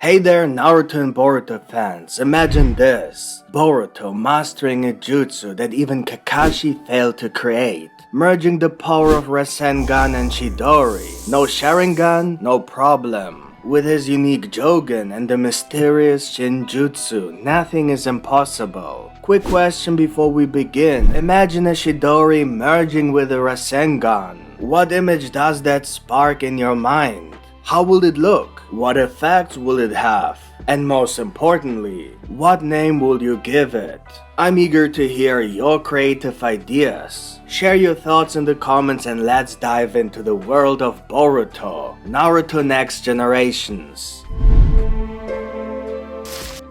Hey there, Naruto and Boruto fans, imagine this. Boruto mastering a jutsu that even Kakashi failed to create, merging the power of Rasengan and Chidori. No Sharingan, no problem. With his unique Jogan and the mysterious Shinjutsu, nothing is impossible. Quick question before we begin, imagine a Chidori merging with a Rasengan. What image does that spark in your mind? How will it look? What effects will it have? And most importantly, what name will you give it? I'm eager to hear your creative ideas. Share your thoughts in the comments and let's dive into the world of Boruto, Naruto Next Generations.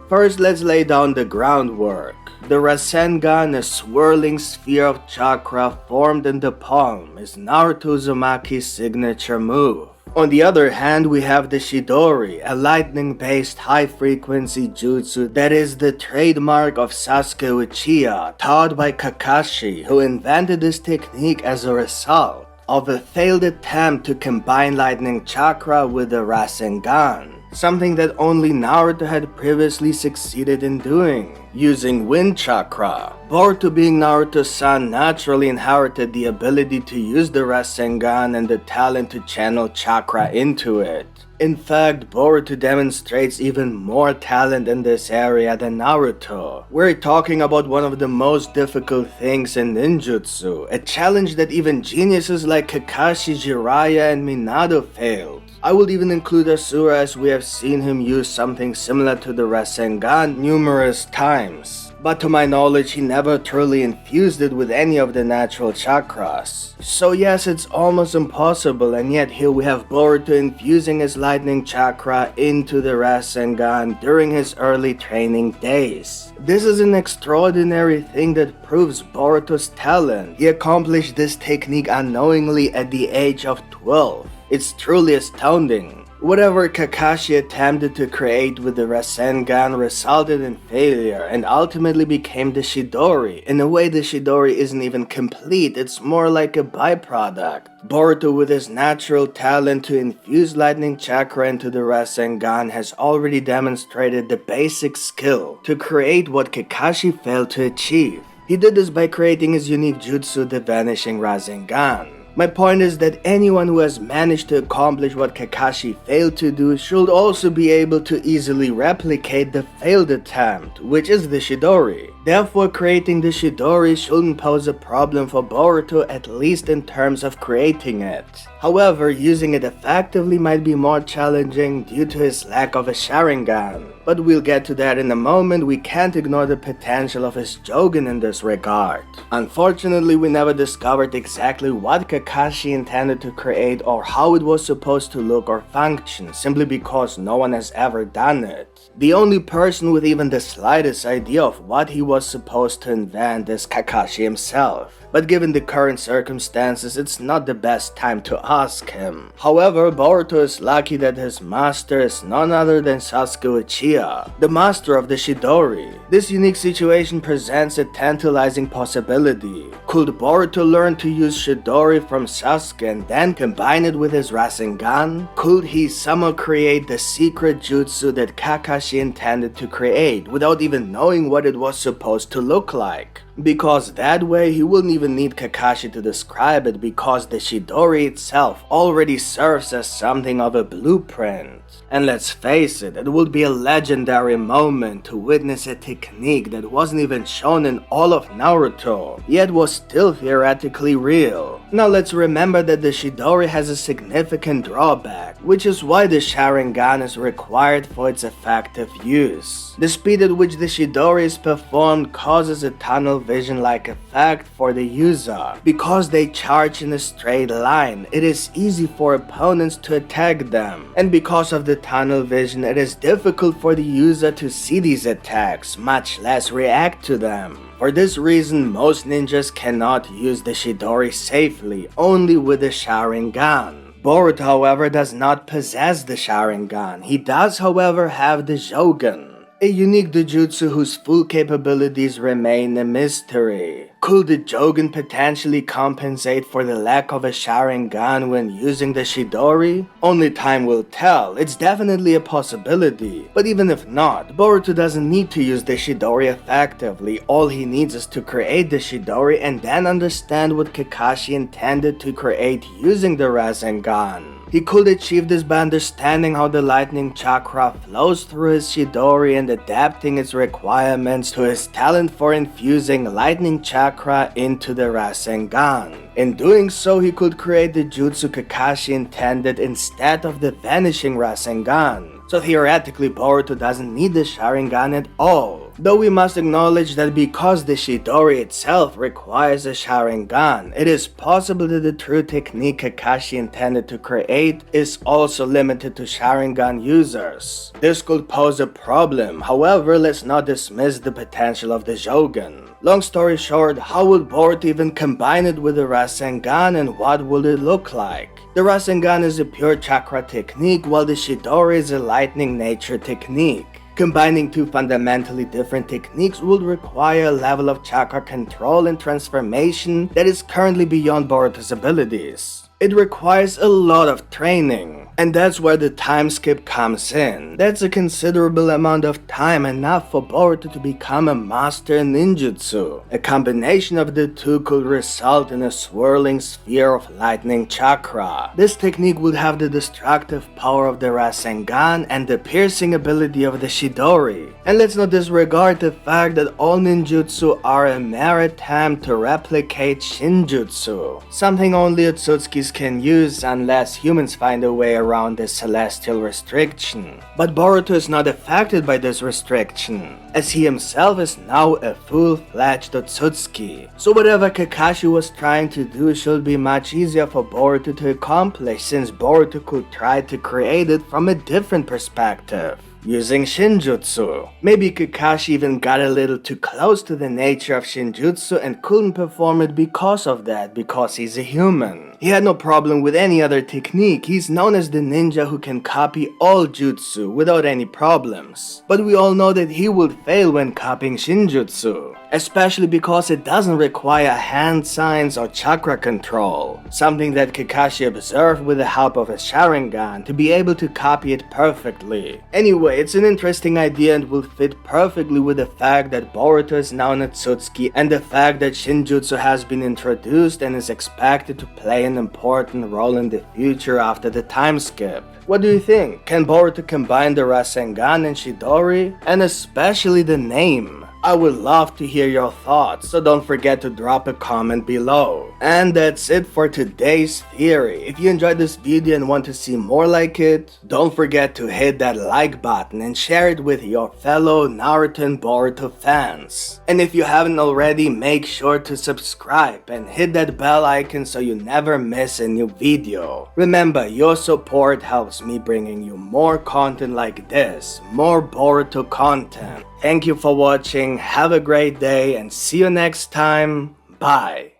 First, let's lay down the groundwork. The Rasengan, a swirling sphere of chakra formed in the palm, is Naruto Uzumaki's signature move. On the other hand, we have the Chidori, a lightning-based high-frequency jutsu that is the trademark of Sasuke Uchiha, taught by Kakashi, who invented this technique as a result of a failed attempt to combine lightning chakra with the Rasengan, something that only Naruto had previously succeeded in doing, using wind chakra. Boruto, being Naruto's son, naturally inherited the ability to use the Rasengan and the talent to channel chakra into it. In fact, Boruto demonstrates even more talent in this area than Naruto. We're talking about one of the most difficult things in ninjutsu, a challenge that even geniuses like Kakashi, Jiraiya, and Minato failed. I will even include Asura, as we have seen him use something similar to the Rasengan numerous times. But to my knowledge, he never truly infused it with any of the natural chakras. So yes, it's almost impossible, and yet here we have Boruto infusing his lightning chakra into the Rasengan during his early training days. This is an extraordinary thing that proves Boruto's talent. He accomplished this technique unknowingly at the age of 12. It's truly astounding. Whatever Kakashi attempted to create with the Rasengan resulted in failure and ultimately became the Chidori. In a way, the Chidori isn't even complete, it's more like a byproduct. Boruto, with his natural talent to infuse lightning chakra into the Rasengan, has already demonstrated the basic skill to create what Kakashi failed to achieve. He did this by creating his unique jutsu, the Vanishing Rasengan. My point is that anyone who has managed to accomplish what Kakashi failed to do should also be able to easily replicate the failed attempt, which is the Chidori. Therefore, creating the Chidori shouldn't pose a problem for Boruto, at least in terms of creating it. However, using it effectively might be more challenging due to his lack of a Sharingan. But we'll get to that in a moment. We can't ignore the potential of his Jogan in this regard. Unfortunately, we never discovered exactly what Kakashi intended to create or how it was supposed to look or function, simply because no one has ever done it. The only person with even the slightest idea of what he was supposed to invent is Kakashi himself. But given the current circumstances, it's not the best time to ask him. However, Boruto is lucky that his master is none other than Sasuke Uchiha, the master of the Chidori. This unique situation presents a tantalizing possibility. Could Boruto learn to use Chidori from Sasuke and then combine it with his Rasengan? Could he somehow create the secret jutsu that Kakashi intended to create without even knowing what it was supposed to look like? Because that way he wouldn't even need Kakashi to describe it, because the Chidori itself already serves as something of a blueprint. And let's face it, it would be a legendary moment to witness a technique that wasn't even shown in all of Naruto, yet was still theoretically real. Now let's remember that the Chidori has a significant drawback, which is why the Sharingan is required for its effective use. The speed at which the Chidori is performed causes a tunnel vision-like effect for the user. Because they charge in a straight line, it is easy for opponents to attack them. And because of the tunnel vision, it is difficult for the user to see these attacks, much less react to them. For this reason, most ninjas cannot use the Chidori safely, only with the Sharingan. Boruto, however, does not possess the Sharingan. He does, however, have the Jogan. a unique dojutsu whose full capabilities remain a mystery. Could the Jogan potentially compensate for the lack of a Sharingan when using the Chidori? Only time will tell, it's definitely a possibility. But even if not, Boruto doesn't need to use the Chidori effectively, all he needs is to create the Chidori and then understand what Kakashi intended to create using the Rasengan. He could achieve this by understanding how the lightning chakra flows through his Chidori and adapting its requirements to his talent for infusing lightning chakra into the Rasengan. In doing so, he could create the jutsu Kakashi intended instead of the vanishing Rasengan. So theoretically, Boruto doesn't need the Sharingan at all. Though we must acknowledge that because the Chidori itself requires a Sharingan, it is possible that the true technique Kakashi intended to create is also limited to Sharingan users. This could pose a problem, however, let's not dismiss the potential of the Jogan. Long story short, how would Boruto even combine it with the Rasengan and what would it look like? The Rasengan is a pure chakra technique while the Chidori is a lightning nature technique. Combining two fundamentally different techniques would require a level of chakra control and transformation that is currently beyond Boruto's abilities. It requires a lot of training, and that's where the time skip comes in. That's a considerable amount of time, enough for Boruto to become a master in ninjutsu. A combination of the two could result in a swirling sphere of lightning chakra. This technique would have the destructive power of the Rasengan and the piercing ability of the Chidori. And let's not disregard the fact that all ninjutsu are a mere attempt to replicate shinjutsu, something only Otsutsuki's can use unless humans find a way around this celestial restriction. But Boruto is not affected by this restriction, as he himself is now a full-fledged Otsutsuki. So whatever Kakashi was trying to do should be much easier for Boruto to accomplish, since Boruto could try to create it from a different perspective, using Shinjutsu. Maybe Kakashi even got a little too close to the nature of Shinjutsu and couldn't perform it because of that, because he's a human. He had no problem with any other technique. He's known as the ninja who can copy all jutsu without any problems. But we all know that he would fail when copying Shinjutsu, especially because it doesn't require hand signs or chakra control, something that Kakashi observed with the help of his Sharingan to be able to copy it perfectly. Anyway, it's an interesting idea and will fit perfectly with the fact that Boruto is now an Otsutsuki and the fact that Shinjutsu has been introduced and is expected to play an important role in the future after the time skip. What do you think? Can Boruto combine the Rasengan and Chidori? And especially the name? I would love to hear your thoughts, so don't forget to drop a comment below. And that's it for today's theory. If you enjoyed this video and want to see more like it, don't forget to hit that like button and share it with your fellow Naruto and Boruto fans. And if you haven't already, make sure to subscribe and hit that bell icon so you never miss a new video. Remember, your support helps me bringing you more content like this, more Boruto content. Thank you for watching, have a great day, and see you next time. Bye.